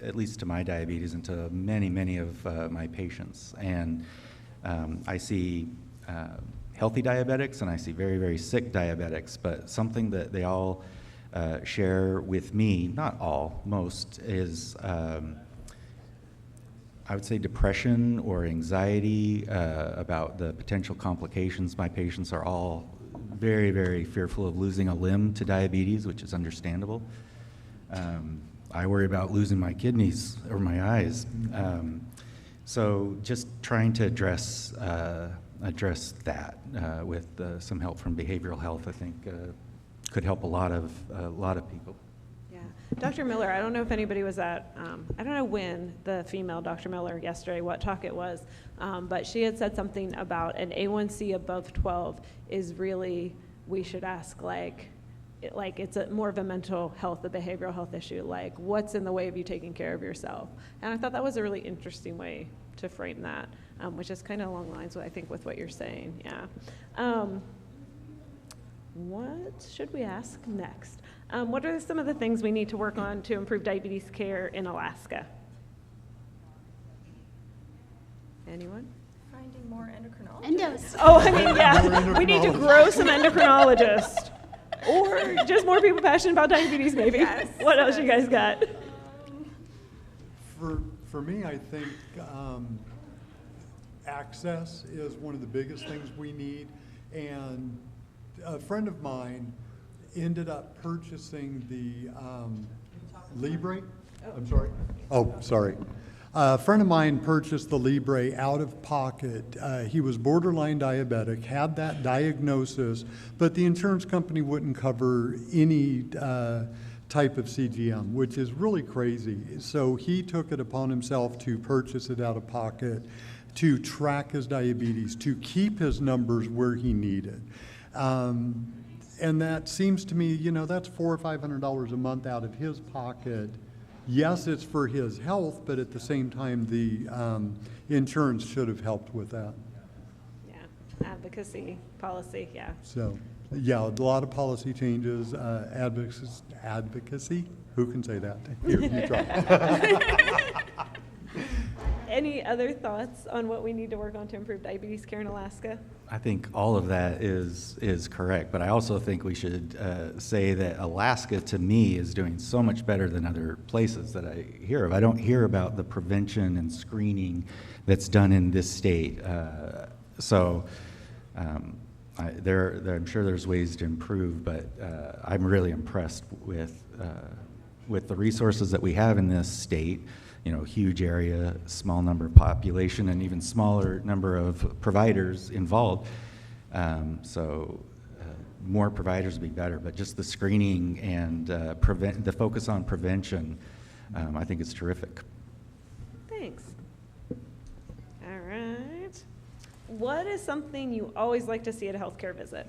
at least to my diabetes and to many, many of my patients. And I see healthy diabetics and I see very, very sick diabetics, but something that they all share with me, not all, most, is I would say depression or anxiety about the potential complications. My patients are all very, very fearful of losing a limb to diabetes, which is understandable. I worry about losing my kidneys or my eyes. So just trying to address that with some help from behavioral health, I think, could help a lot of people. Yeah, Dr. Miller, I don't know if anybody was at, I don't know when the female Dr. Miller yesterday, what talk it was, but she had said something about an A1C above 12 is really, we should ask like it's more of a mental health, a behavioral health issue, like what's in the way of you taking care of yourself? And I thought that was a really interesting way to frame that, which is kind of along lines with, I think, with what you're saying, yeah. What should we ask next? What are some of the things we need to work on to improve diabetes care in Alaska? Anyone? Finding more endocrinologists. Endos. Oh, I mean, yeah, we need to grow some endocrinologists. Or just more people passionate about diabetes, maybe. Yes. What else you guys got? For me, I think access is one of the biggest things we need. And a friend of mine ended up purchasing the Libre. I'm sorry. Oh, sorry. A friend of mine purchased the Libre out of pocket. He was borderline diabetic, had that diagnosis, but the insurance company wouldn't cover any type of CGM, which is really crazy. So he took it upon himself to purchase it out of pocket, to track his diabetes, to keep his numbers where he needed. And that seems to me, that's $400 or $500 a month out of his pocket. Yes, it's for his health, but at the same time, the insurance should have helped with that. Yeah, advocacy, policy, yeah. So, yeah, a lot of policy changes, advocacy. Who can say that? Here, you try. Any other thoughts on what we need to work on to improve diabetes care in Alaska? I think all of that is correct, but I also think we should say that Alaska, to me, is doing so much better than other places that I hear of. I don't hear about the prevention and screening that's done in this state. I'm sure there's ways to improve, but I'm really impressed with the resources that we have in this state. Huge area, small number of population, and even smaller number of providers involved. More providers would be better, but just the screening and the focus on prevention, I think is terrific. Thanks. All right. What is something you always like to see at a healthcare visit?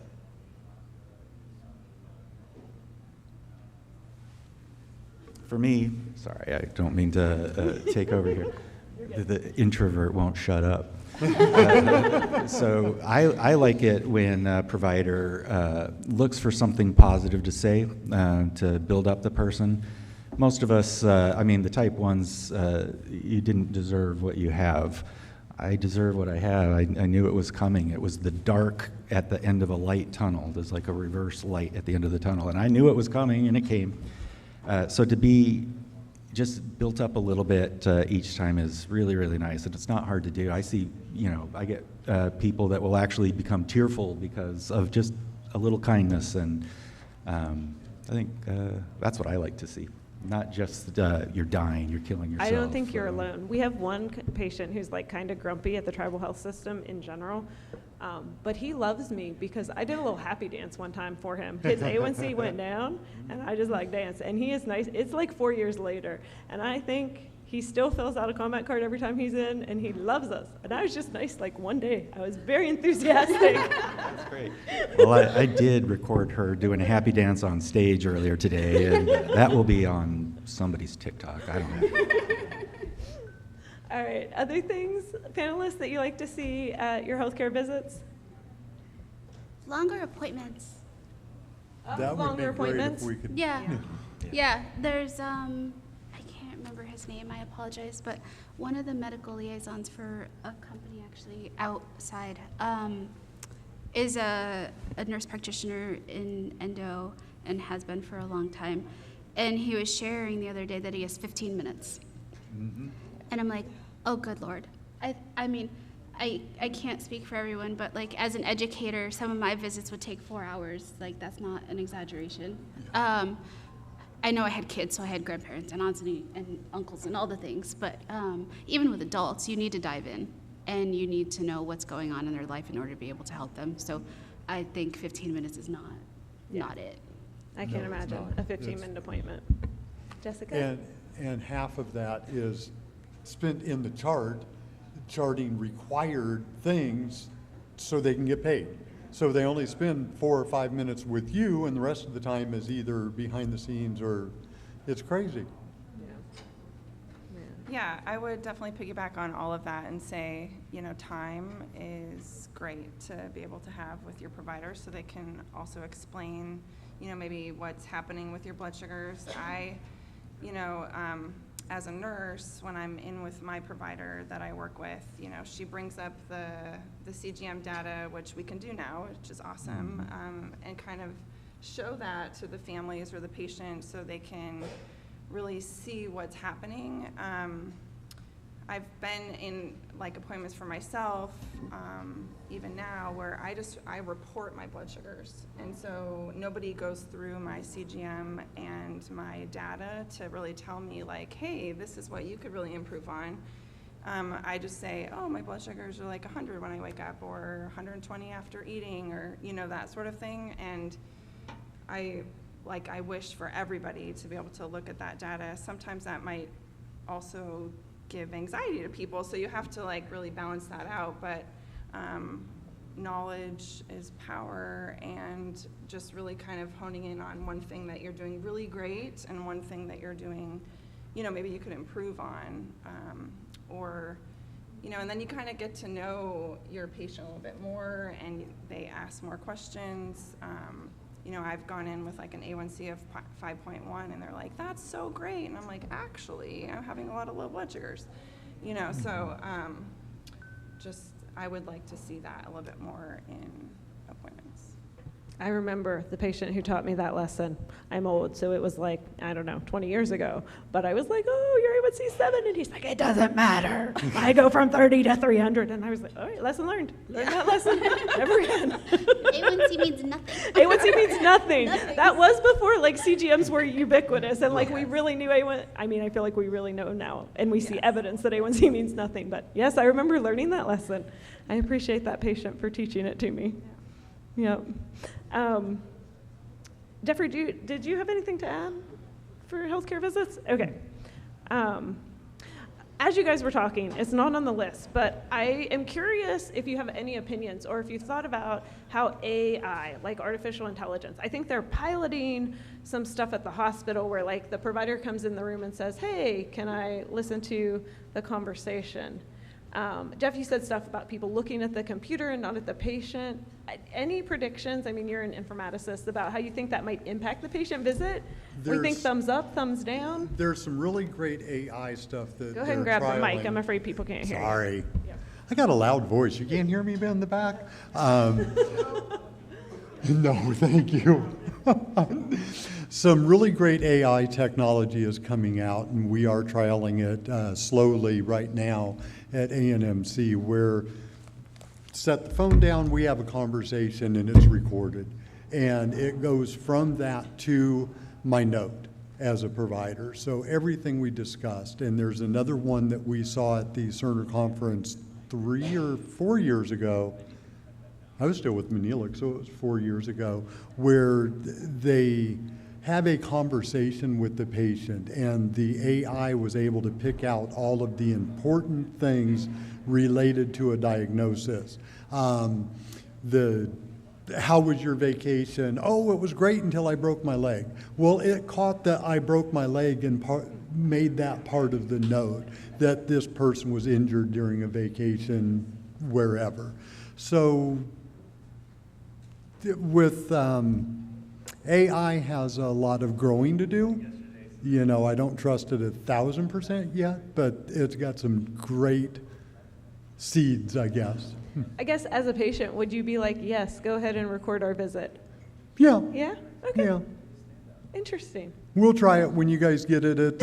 For me, sorry, I don't mean to take over here. The introvert won't shut up. So I like it when a provider looks for something positive to say to build up the person. Most of us, the type 1s, you didn't deserve what you have. I deserve what I have. I knew it was coming. It was the dark at the end of a light tunnel. There's like a reverse light at the end of the tunnel, and I knew it was coming, and it came. So to be just built up a little bit each time is really, really nice, and it's not hard to do. I see, I get people that will actually become tearful because of just a little kindness, and I think that's what I like to see. Not just you're dying, you're killing yourself. I don't think you're alone. We have one patient who's like kind of grumpy at the tribal health system in general, but he loves me because I did a little happy dance one time for him. His A1C went down, and I just like danced. And he is nice. It's like 4 years later, and I think he still fills out a comment card every time he's in, and he loves us. And I was just nice like one day. I was very enthusiastic. That's great. Well, I did record her doing a happy dance on stage earlier today, and that will be on somebody's TikTok. I don't know. All right, other things, panelists, that you like to see at your healthcare visits? Longer appointments. That would be Longer great if appointments? we could. Yeah. There's I can't remember his name. I apologize, but one of the medical liaisons for a company actually outside is a nurse practitioner in endo and has been for a long time. And he was sharing the other day that he has 15 minutes. Mm-hmm. And I'm like, oh, good Lord. I mean, I can't speak for everyone, but like as an educator, some of my visits would take 4 hours. Like that's not an exaggeration. I know I had kids, so I had grandparents and aunts and uncles and all the things, but even with adults, you need to dive in and you need to know what's going on in their life in order to be able to help them. So I think 15 minutes is not it. I can't No, it's imagine not. a 15-minute appointment. Jessica? And half of that is spent in the charting required things so they can get paid. So they only spend 4 or 5 minutes with you, and the rest of the time is either behind the scenes or it's crazy. Yeah, I would definitely piggyback on all of that and say, time is great to be able to have with your provider so they can also explain, maybe what's happening with your blood sugars. As a nurse, when I'm in with my provider that I work with, she brings up the CGM data, which we can do now, which is awesome, and kind of show that to the families or the patients so they can really see what's happening. I've been in appointments for myself, even now, where I report my blood sugars, and so nobody goes through my CGM and my data to really tell me hey, this is what you could really improve on. I just say, oh, my blood sugars are 100 when I wake up, or 120 after eating, or that sort of thing, and like I wish for everybody to be able to look at that data. Sometimes that might also give anxiety to people, so you have to like really balance that out. But knowledge is power, and just really kind of honing in on one thing that you're doing really great and one thing that you're doing, maybe you could improve on, or, and then you kind of get to know your patient a little bit more, and they ask more questions. I've gone in with like an A1C of 5.1, and they're like, that's so great. And I'm like, actually, I'm having a lot of low blood sugars, so just I would like to see that a little bit more in appointments. I remember the patient who taught me that lesson. I'm old, so it was like, 20 years ago. But I was like, oh, you're A1C 7. And he's like, it doesn't matter. I go from 30 to 300. And I was like, all right, lesson learned. Learn that lesson. Never again. A1C means nothing. A1C means nothing. Nothing. That was before like CGMs were ubiquitous. And like we really knew A1. I feel like we really know now. And we see evidence that A1C means nothing. But yes, I remember learning that lesson. I appreciate that patient for teaching it to me. Yep. Jeffrey, did you have anything to add for healthcare visits? Okay. As you guys were talking, it's not on the list, but I am curious if you have any opinions or if you've thought about how AI, like artificial intelligence, I think they're piloting some stuff at the hospital where like the provider comes in the room and says, hey, can I listen to the conversation? Jeff, you said stuff about people looking at the computer and not at the patient. Any predictions? You're an informaticist, about how you think that might impact the patient visit? We think thumbs up, thumbs down? There's some really great AI stuff that Go ahead and grab the mic. I'm afraid people can't hear you. Sorry. Yeah. I got a loud voice. You can't hear me in the back? No, thank you. Some really great AI technology is coming out, and we are trialing it slowly right now at ANTHC, where set the phone down, we have a conversation, and it's recorded. And it goes from that to my note as a provider. So everything we discussed, and there's another one that we saw at the Cerner conference 3 or 4 years ago. I was still with Manilic, so it was 4 years ago, where they have a conversation with the patient, and the AI was able to pick out all of the important things related to a diagnosis. How was your vacation? Oh, it was great until I broke my leg. Well, it caught that I broke my leg and made that part of the note that this person was injured during a vacation wherever. So with AI has a lot of growing to do. I don't trust it 1,000% yet, but it's got some great seeds, I guess. I guess as a patient, would you be like, yes, go ahead and record our visit? Yeah. Yeah? Okay. Yeah. Interesting. We'll try it when you guys get it at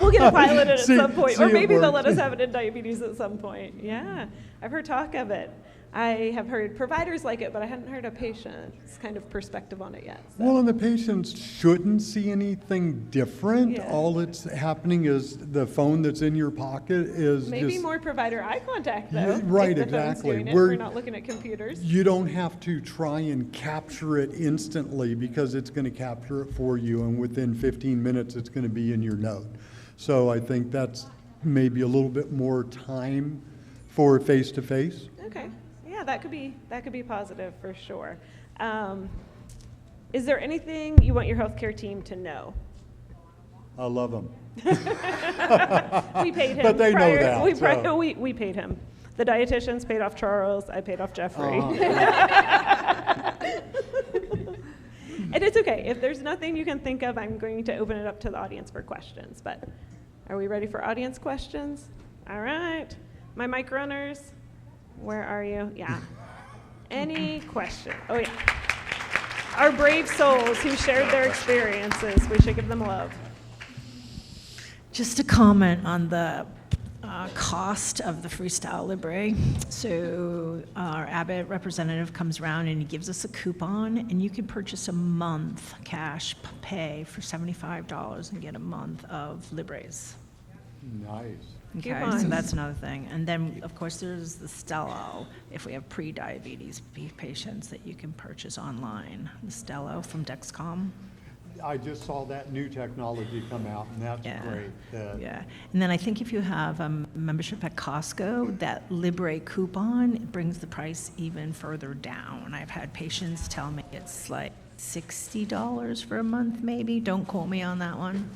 We'll get a pilot at some point. see Or it maybe they'll work. let us have it in diabetes at some point. Yeah. I've heard talk of it. I have heard providers like it, but I hadn't heard a patient's kind of perspective on it yet. So. Well, and the patients shouldn't see anything different. Yeah. All that's happening is the phone that's in your pocket is Maybe just, more provider eye contact, though. Yeah, right, if the phone's exactly. doing it. We're- We're not looking at computers. you don't have to try and capture it instantly because it's going to capture it for you, and within 15 minutes it's going to be in your note. So I think that's maybe a little bit more time for face-to-face. Okay. Yeah, that could be positive for sure. Is there anything you want your healthcare team to know? I love them. We paid him. But they know prior- that, We, so. we paid him. The dietitians paid off Charles. I paid off Jeffrey. And it's okay. If there's nothing you can think of, I'm going to open it up to the audience for questions. But are we ready for audience questions? All right. My mic runners, where are you? Yeah. Any question? Oh, yeah. Our brave souls who shared their experiences. We should give them love. Just a comment on the cost of the Freestyle Libre. So our Abbott representative comes around and he gives us a coupon, and you can purchase a month cash pay for $75 and get a month of Libres. Nice. Okay, Coupons. so that's another thing. And then, of course, there's the Stello, if we have pre-diabetes patients that you can purchase online. The Stello from Dexcom. I just saw that new technology come out, and that's Yeah. great. Yeah, and then I think if you have a membership at Costco, that Libre coupon it brings the price even further down. I've had patients tell me it's like $60 for a month, maybe. Don't quote me on that one.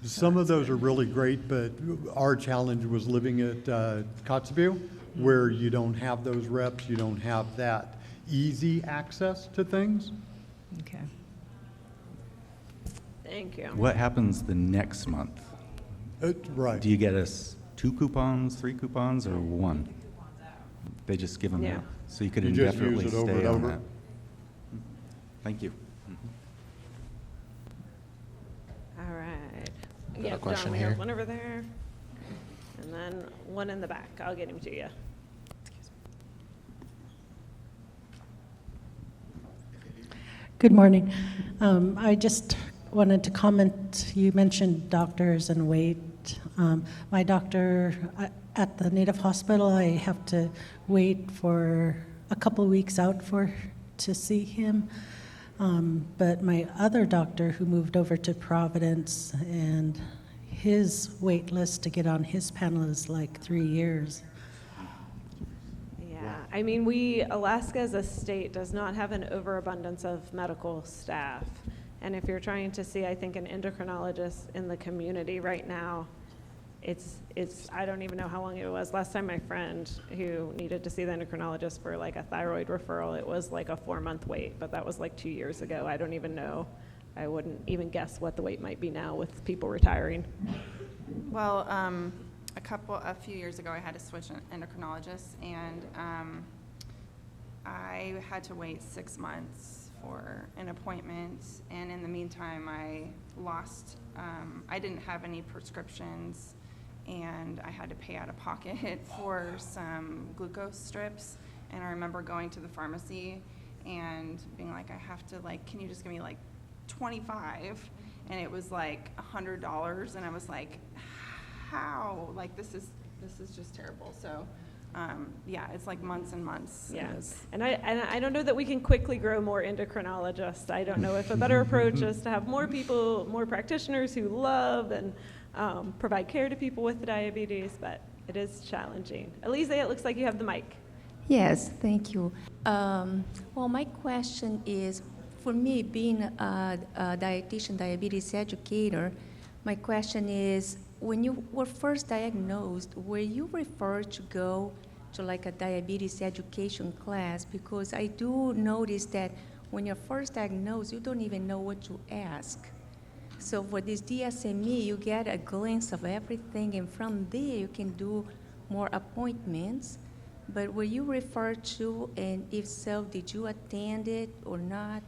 Some of those are really great, but our challenge was living at Kotzebue, where you don't have those reps, you don't have that easy access to things. Okay. Thank you. What happens the next month? Right. Do you get us 2 coupons, 3 coupons, or 1? They just give them Yeah. out, so you could You just use indefinitely it over stay and on over? that. Thank you. All right. Got a Yeah, question John, we here. have one over there, and then one in the back. I'll get him to you. Good morning. I just wanted to comment, you mentioned doctors and wait. My doctor at the Native Hospital, I have to wait for a couple weeks out to see him. But my other doctor who moved over to Providence, and his wait list to get on his panel is like 3 years. Yeah, I mean, Alaska as a state does not have an overabundance of medical staff. And if you're trying to see, I think, an endocrinologist in the community right now, I don't even know how long it was. Last time my friend who needed to see the endocrinologist for like a thyroid referral, it was like a 4-month wait, but that was like 2 years ago. I don't even know. I wouldn't even guess what the wait might be now with people retiring. Well, a few years ago, I had to switch an endocrinologist, and I had to wait 6 months for an appointment. And in the meantime, I didn't have any prescriptions, and I had to pay out of pocket for some glucose strips. And I remember going to the pharmacy and being like, I have to, like, can you just give me like 25? And it was like $100, and I was like, how? Like, this is just terrible. So, yeah, it's like months and months. Yes, and I don't know that we can quickly grow more endocrinologists. I don't know if a better approach is to have more people, more practitioners who love and provide care to people with diabetes, but it is challenging. Elise, it looks like you have the mic. Yes, thank you. Well, my question is, for me, being a dietitian, diabetes educator, my question is, when you were first diagnosed, were you referred to go to like a diabetes education class? Because I do notice that when you're first diagnosed, you don't even know what to ask. So for this DSME, you get a glimpse of everything, and from there you can do more appointments. But were you referred to, and if so, did you attend it or not?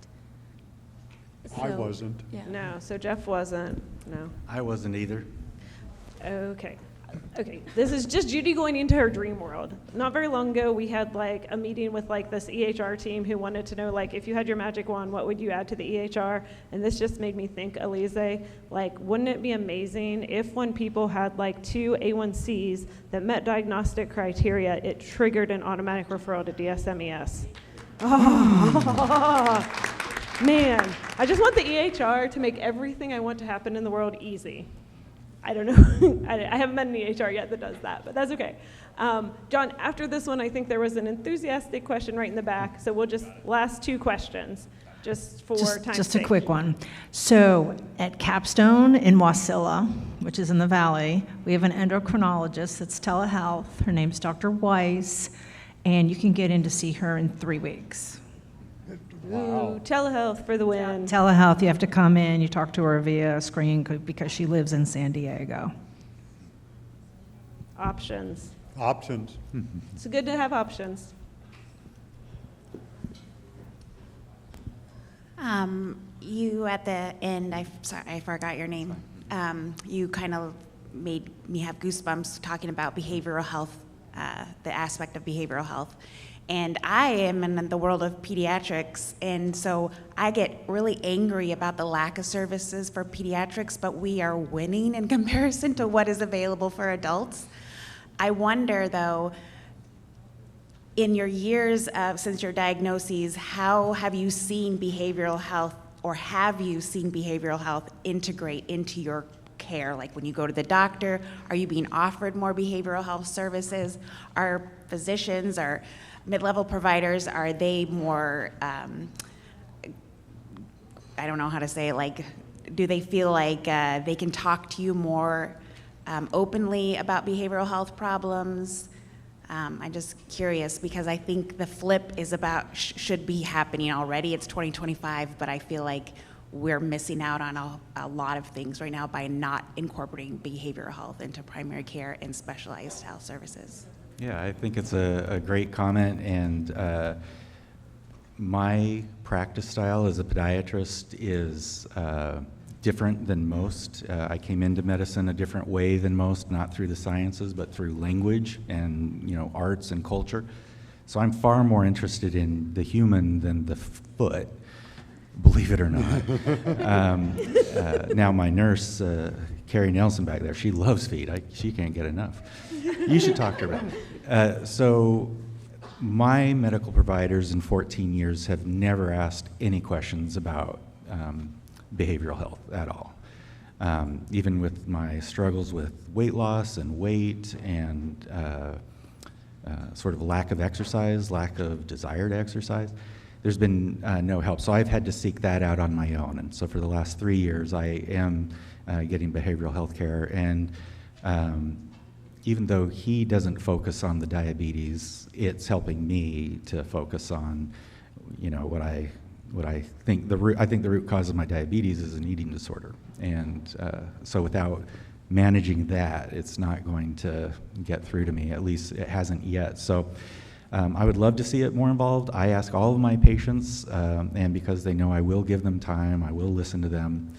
I wasn't. Yeah. No, so Jeff wasn't, no. I wasn't either. Okay. This is just Judy going into her dream world. Not very long ago, we had like a meeting with like this EHR team who wanted to know, like, if you had your magic wand, what would you add to the EHR? And this just made me think, Elise, like, wouldn't it be amazing if when people had like 2 A1Cs that met diagnostic criteria, it triggered an automatic referral to DSMES? Oh, man, I just want the EHR to make everything I want to happen in the world easy. I don't know. I haven't met an EHR yet that does that, but that's okay. John, after this one, I think there was an enthusiastic question right in the back, so we'll just last 2 questions, just for time's Just a sake. quick one. So at Capstone in Wasilla, which is in the valley, we have an endocrinologist that's telehealth. Her name's Dr. Weiss, and you can get in to see her in 3 weeks. Ooh, telehealth for the win. Telehealth, you have to come in, you talk to her via a screen because she lives in San Diego. Options. Options. It's good to have options. You at the end, sorry, I forgot your name. You kind of made me have goosebumps talking about behavioral health, the aspect of behavioral health. And I am in the world of pediatrics, and so I get really angry about the lack of services for pediatrics, but we are winning in comparison to what is available for adults. I wonder, though, in your years since your diagnoses, how have you seen behavioral health, or have you seen behavioral health integrate into your care? Like when you go to the doctor, are you being offered more behavioral health services? Are physicians or mid-level providers, are they more, I don't know how to say it, like, do they feel like they can talk to you more openly about behavioral health problems? I'm just curious, because I think the flip is about, should be happening already. It's 2025, but I feel like we're missing out on a lot of things right now by not incorporating behavioral health into primary care and specialized health services. Yeah, I think it's a great comment, and my practice style as a podiatrist is different than most. I came into medicine a different way than most, not through the sciences, but through language and arts and culture. So I'm far more interested in the human than the foot, believe it or not. Now my nurse, Carrie Nelson back there, she loves feet. She can't get enough. You should talk to her about it. So my medical providers in 14 years have never asked any questions about behavioral health at all. Even with my struggles with weight loss and weight and sort of lack of exercise, lack of desire to exercise, there's been no help. So I've had to seek that out on my own. And so for the last 3 years, I am getting behavioral health care. And even though he doesn't focus on the diabetes, it's helping me to focus on, what I think the root cause of my diabetes is an eating disorder. And so without managing that, it's not going to get through to me. At least it hasn't yet. So I would love to see it more involved. I ask all of my patients, and because they know I will give them time, I will listen to them.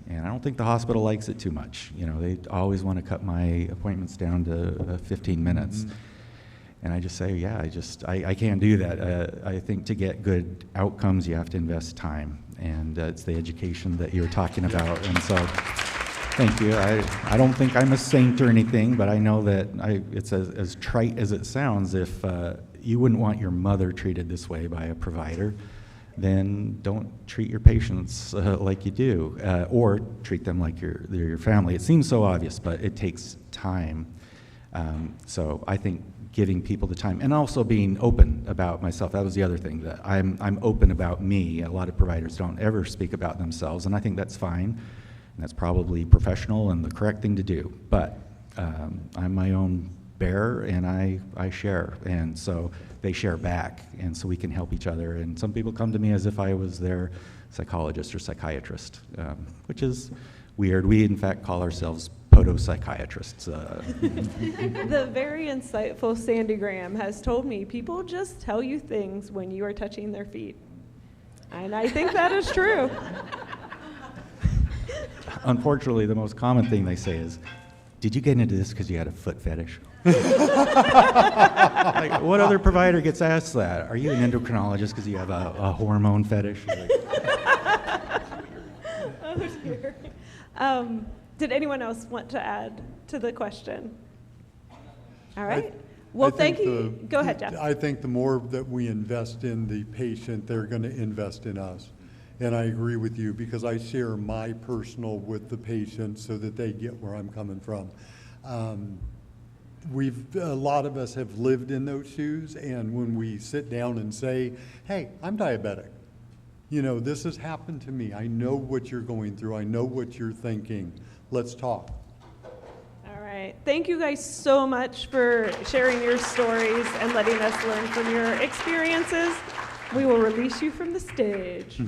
And I don't think the hospital likes it too much. They always want to cut my appointments down to 15 minutes. Mm-hmm. And I just say, yeah, I can't do that. I think to get good outcomes, you have to invest time. And it's the education that you were talking about. And so, thank you. I don't think I'm a saint or anything, but I know that it's as trite as it sounds. If you wouldn't want your mother treated this way by a provider, then don't treat your patients like you do, or treat them like they're your family. It seems so obvious, but it takes time. So I think giving people the time, and also being open about myself. That was the other thing, that I'm open about me. A lot of providers don't ever speak about themselves, and I think that's fine. And that's probably professional and the correct thing to do. But I'm my own bearer, and I share, and so they share back, and so we can help each other. And some people come to me as if I was their psychologist or psychiatrist, which is weird. We, in fact, call ourselves podopsychiatrists. The very insightful Sandy Graham has told me people just tell you things when you are touching their feet. And I think that is true. Unfortunately, the most common thing they say is, did you get into this because you had a foot fetish? Like, what other provider gets asked that? Are you an endocrinologist because you have a hormone fetish? Like, oh, dear. Did anyone else want to add to the question? All right. Well, thank you. Go ahead, Jeff. I think the more that we invest in the patient, they're going to invest in us. And I agree with you, because I share my personal with the patient so that they get where I'm coming from. A lot of us have lived in those shoes, and when we sit down and say, hey, I'm diabetic, this has happened to me. I know what you're going through. I know what you're thinking. Let's talk. All right. Thank you guys so much for sharing your stories and letting us learn from your experiences. We will release you from the stage.